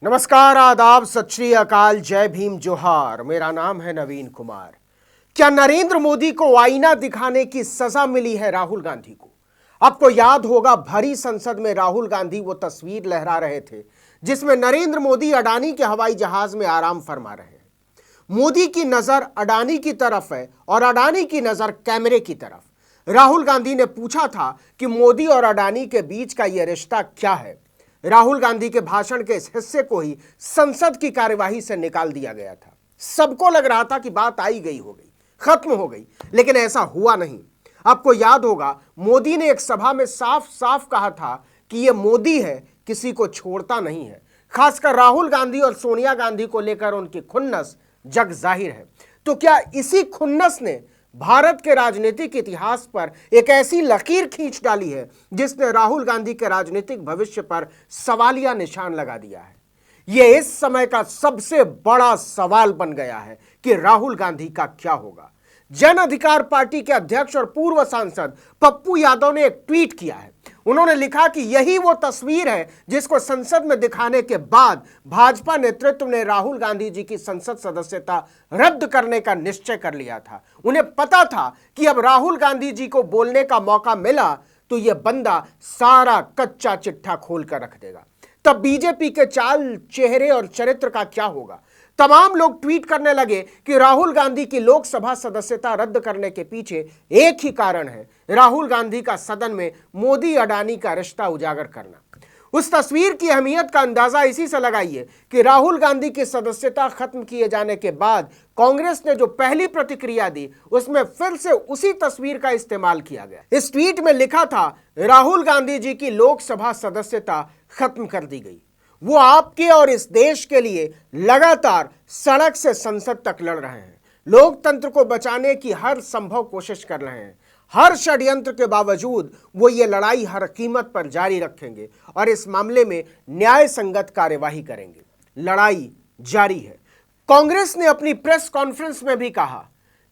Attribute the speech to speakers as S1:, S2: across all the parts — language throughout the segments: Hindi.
S1: नमस्कार, आदाब, सत श्री अकाल, जय भीम, जोहार। मेरा नाम है नवीन कुमार। क्या नरेंद्र मोदी को आईना दिखाने की सजा मिली है राहुल गांधी को? आपको याद होगा, भरी संसद में राहुल गांधी वो तस्वीर लहरा रहे थे जिसमें नरेंद्र मोदी अडानी के हवाई जहाज में आराम फरमा रहे हैं। मोदी की नजर अडानी की तरफ है और अडानी की नजर कैमरे की तरफ। राहुल गांधी ने पूछा था कि मोदी और अडानी के बीच का यह रिश्ता क्या है। राहुल गांधी के भाषण के इस हिस्से को ही संसद की कार्यवाही से निकाल दिया गया था। सबको लग रहा था कि बात आई गई हो गई, खत्म हो गई, लेकिन ऐसा हुआ नहीं। आपको याद होगा, मोदी ने एक सभा में साफ साफ कहा था कि यह मोदी है, किसी को छोड़ता नहीं है। खासकर राहुल गांधी और सोनिया गांधी को लेकर उनकी खुन्नस जग जाहिर है। तो क्या इसी खुन्नस ने भारत के राजनीतिक इतिहास पर एक ऐसी लकीर खींच डाली है जिसने राहुल गांधी के राजनीतिक भविष्य पर सवालिया निशान लगा दिया है? यह इस समय का सबसे बड़ा सवाल बन गया है कि राहुल गांधी का क्या होगा। जन अधिकार पार्टी के अध्यक्ष और पूर्व सांसद पप्पू यादव ने एक ट्वीट किया है। उन्होंने लिखा कि यही वो तस्वीर है जिसको संसद में दिखाने के बाद भाजपा नेतृत्व ने राहुल गांधी जी की संसद सदस्यता रद्द करने का निश्चय कर लिया था। उन्हें पता था कि अब राहुल गांधी जी को बोलने का मौका मिला तो यह बंदा सारा कच्चा चिट्ठा खोल कर रख देगा। तब बीजेपी के चाल, चेहरे और चरित्र का क्या होगा? तमाम लोग ट्वीट करने लगे कि राहुल गांधी की लोकसभा सदस्यता रद्द करने के पीछे एक ही कारण है, राहुल गांधी का सदन में मोदी अडानी का रिश्ता उजागर करना। उस तस्वीर की अहमियत का अंदाजा इसी से लगाइए कि राहुल गांधी की सदस्यता खत्म किए जाने के बाद कांग्रेस ने जो पहली प्रतिक्रिया दी उसमें फिर से उसी तस्वीर का इस्तेमाल किया गया। इस ट्वीट में लिखा था, राहुल गांधी जी की लोकसभा सदस्यता खत्म कर दी गई। वो आपके और इस देश के लिए लगातार सड़क से संसद तक लड़ रहे हैं, लोकतंत्र को बचाने की हर संभव कोशिश कर रहे हैं। हर षड्यंत्र के बावजूद वो ये लड़ाई हर कीमत पर जारी रखेंगे और इस मामले में न्याय संगत कार्यवाही करेंगे। लड़ाई जारी है। कांग्रेस ने अपनी प्रेस कॉन्फ्रेंस में भी कहा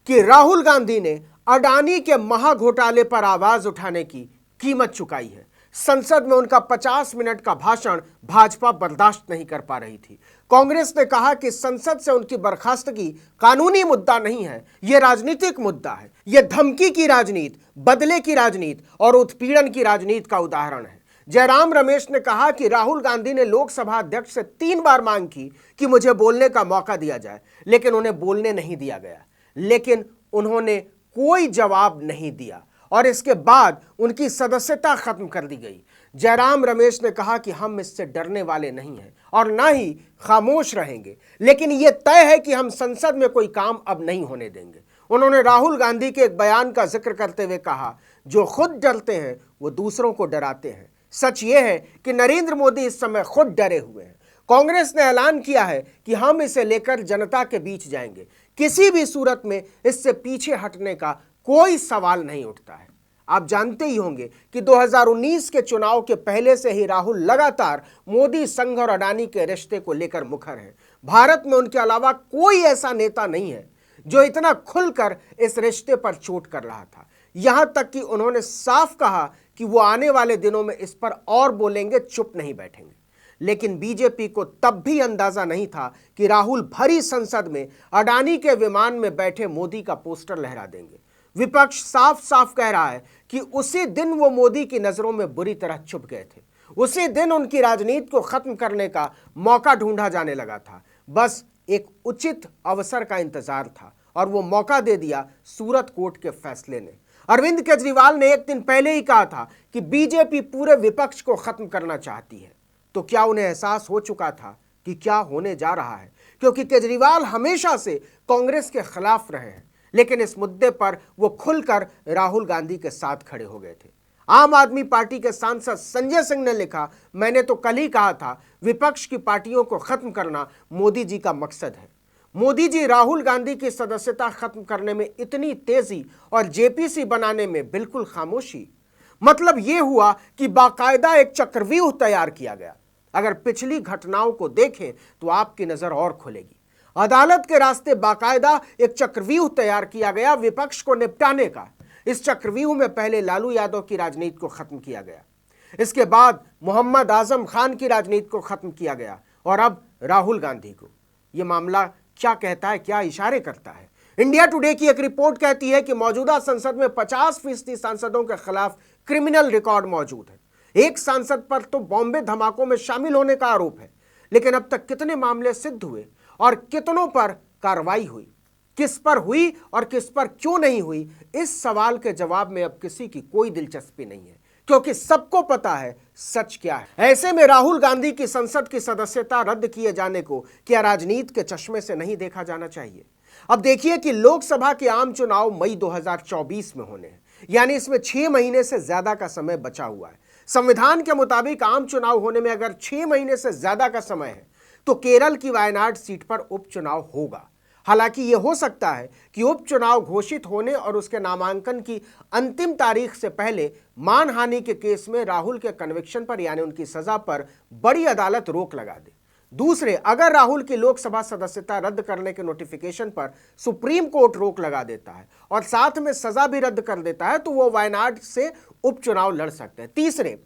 S1: कि राहुल गांधी ने अडानी के महाघोटाले पर आवाज उठाने की कीमत चुकाई है। संसद में उनका 50 मिनट का भाषण भाजपा बर्दाश्त नहीं कर पा रही थी। कांग्रेस ने कहा कि संसद से उनकी बर्खास्तगी कानूनी मुद्दा नहीं है, यह राजनीतिक मुद्दा है। यह धमकी की राजनीति, बदले की राजनीति और उत्पीड़न की राजनीति का उदाहरण है। जयराम रमेश ने कहा कि राहुल गांधी ने लोकसभा अध्यक्ष से 3 बार मांग की कि मुझे बोलने का मौका दिया जाए, लेकिन उन्हें बोलने नहीं दिया गया। लेकिन उन्होंने कोई जवाब नहीं दिया और इसके बाद उनकी सदस्यता खत्म कर दी गई। जयराम रमेश ने कहा कि हम इससे डरने वाले नहीं हैं और ना ही खामोश रहेंगे, लेकिन यह तय है कि हम संसद में कोई काम अब नहीं होने देंगे। उन्होंने राहुल गांधी के एक बयान का जिक्र करते हुए कहा, जो खुद डरते हैं वो दूसरों को डराते हैं। सच यह है कि नरेंद्र मोदी इस समय खुद डरे हुए हैं। कांग्रेस ने ऐलान किया है कि हम इसे लेकर जनता के बीच जाएंगे। किसी भी सूरत में इससे पीछे हटने का कोई सवाल नहीं उठता है। आप जानते ही होंगे कि 2019 के चुनाव के पहले से ही राहुल लगातार मोदी संघ और अडानी के रिश्ते को लेकर मुखर हैं। भारत में उनके अलावा कोई ऐसा नेता नहीं है जो इतना खुलकर इस रिश्ते पर चोट कर रहा था। यहां तक कि उन्होंने साफ कहा कि वो आने वाले दिनों में इस पर और बोलेंगे, चुप नहीं बैठेंगे। लेकिन बीजेपी को तब भी अंदाजा नहीं था कि राहुल भरी संसद में अडानी के विमान में बैठे मोदी का पोस्टर लहरा देंगे। विपक्ष साफ साफ कह रहा है कि उसी दिन वो मोदी की नजरों में बुरी तरह छुप गए थे। उसी दिन उनकी राजनीति को खत्म करने का मौका ढूंढा जाने लगा था। बस एक उचित अवसर का इंतजार था और वो मौका दे दिया सूरत कोर्ट के फैसले ने। अरविंद केजरीवाल ने एक दिन पहले ही कहा था कि बीजेपी पूरे विपक्ष को खत्म करना चाहती है। तो क्या उन्हें एहसास हो चुका था कि क्या होने जा रहा है? क्योंकि केजरीवाल हमेशा से कांग्रेस के खिलाफ रहे हैं, लेकिन इस मुद्दे पर वो खुलकर राहुल गांधी के साथ खड़े हो गए थे। आम आदमी पार्टी के सांसद संजय सिंह ने लिखा, मैंने तो कल ही कहा था विपक्ष की पार्टियों को खत्म करना मोदी जी का मकसद है। मोदी जी राहुल गांधी की सदस्यता खत्म करने में इतनी तेजी और जेपीसी बनाने में बिल्कुल खामोशी। मतलब यह हुआ कि बाकायदा एक चक्रव्यूह तैयार किया गया। अगर पिछली घटनाओं को देखें तो आपकी नजर और खुलेगी। अदालत के रास्ते बाकायदा एक चक्रव्यूह तैयार किया गया विपक्ष को निपटाने का। इस चक्रव्यूह में पहले लालू यादव की राजनीति को खत्म किया गया, इसके बाद मोहम्मद आजम खान की राजनीति को खत्म किया गया और अब राहुल गांधी को। यह मामला क्या कहता है, क्या इशारे करता है? इंडिया टुडे की एक रिपोर्ट कहती है कि मौजूदा संसद में 50% सांसदों के खिलाफ क्रिमिनल रिकॉर्ड मौजूद है। एक सांसद पर तो बॉम्बे धमाकों में शामिल होने का आरोप है, लेकिन अब तक कितने मामले सिद्ध हुए और कितनों पर कार्रवाई हुई, किस पर हुई और किस पर क्यों नहीं हुई, इस सवाल के जवाब में अब किसी की कोई दिलचस्पी नहीं है, क्योंकि सबको पता है सच क्या है। ऐसे में राहुल गांधी की संसद की सदस्यता रद्द किए जाने को क्या राजनीति के चश्मे से नहीं देखा जाना चाहिए? अब देखिए कि लोकसभा के आम चुनाव मई 2024 में होने हैं, यानी इसमें 6 महीने से ज्यादा का समय बचा हुआ है। संविधान के मुताबिक आम चुनाव होने में अगर 6 महीने से ज्यादा का समय है तो केरल की वायनाड सीट पर उपचुनाव होगा। हालांकि यह हो सकता है कि उपचुनाव घोषित होने और उसके नामांकन की अंतिम तारीख से पहले मानहानि के केस में राहुल के कन्विक्शन पर यानी उनकी सजा पर बड़ी अदालत रोक लगा दे। दूसरे, अगर राहुल की लोकसभा सदस्यता रद्द करने के नोटिफिकेशन पर सुप्रीम कोर्ट रोक लगा देता है और साथ में सजा भी रद्द कर देता है तो वो वायनाड से उपचुनाव लड़ सकते हैं। तीसरे,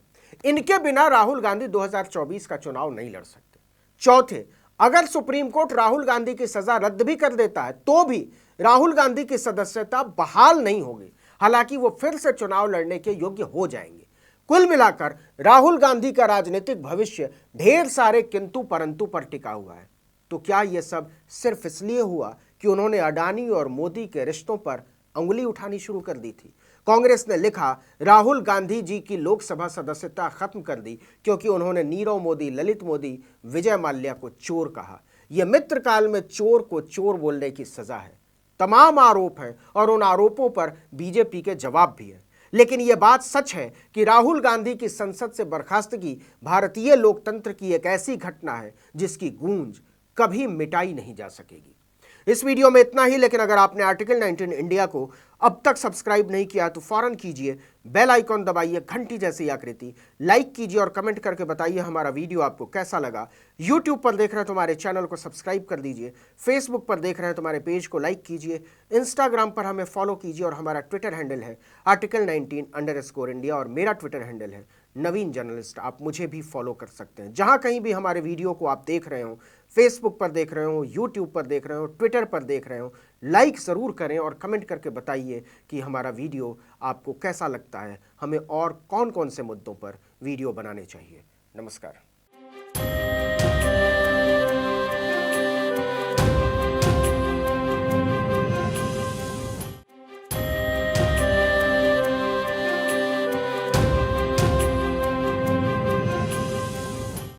S1: इनके बिना राहुल गांधी 2024 का चुनाव नहीं लड़ सकते। चौथे, अगर सुप्रीम कोर्ट राहुल गांधी की सजा रद्द भी कर देता है तो भी राहुल गांधी की सदस्यता बहाल नहीं होगी, हालांकि वो फिर से चुनाव लड़ने के योग्य हो जाएंगे। कुल मिलाकर राहुल गांधी का राजनीतिक भविष्य ढेर सारे किंतु परंतु पर टिका हुआ है। तो क्या यह सब सिर्फ इसलिए हुआ कि उन्होंने अडानी और मोदी के रिश्तों पर अंगुली उठानी शुरू कर दी थी? कांग्रेस ने लिखा, राहुल गांधी जी की लोकसभा सदस्यता खत्म कर दी क्योंकि उन्होंने नीरव मोदी, ललित मोदी, विजय माल्या को चोर कहा। यह मित्रकाल में चोर को चोर बोलने की सजा है। तमाम आरोप हैं और उन आरोपों पर बीजेपी के जवाब भी है। लेकिन यह बात सच है कि राहुल गांधी की संसद से बर्खास्तगी भारतीय लोकतंत्र की एक ऐसी घटना है जिसकी गूंज कभी मिटाई नहीं जा सकेगी। इस वीडियो में इतना ही, लेकिन अगर आपने आर्टिकल 19 इंडिया को अब तक सब्सक्राइब नहीं किया तो फौरन कीजिए, बेल आइकॉन दबाइए, घंटी जैसी आकृति, लाइक कीजिए और कमेंट करके बताइए हमारा वीडियो आपको कैसा लगा। यूट्यूब पर देख रहे हैं तो हमारे चैनल को सब्सक्राइब कर दीजिए, फेसबुक पर देख रहे हैं तो हमारे पेज को लाइक कीजिए, इंस्टाग्राम पर हमें फॉलो कीजिए और हमारा ट्विटर हैंडल है article19_India और मेरा ट्विटर हैंडल है नवीन जर्नलिस्ट। आप मुझे भी फॉलो कर सकते हैं। जहां कहीं भी हमारे वीडियो को आप देख रहे हो, फेसबुक पर देख रहे हो, यूट्यूब पर देख रहे हो, ट्विटर पर देख रहे हो, लाइक ज़रूर करें और कमेंट करके बताइए कि हमारा वीडियो आपको कैसा लगता है, हमें और कौन कौन से मुद्दों पर वीडियो बनाने चाहिए। नमस्कार।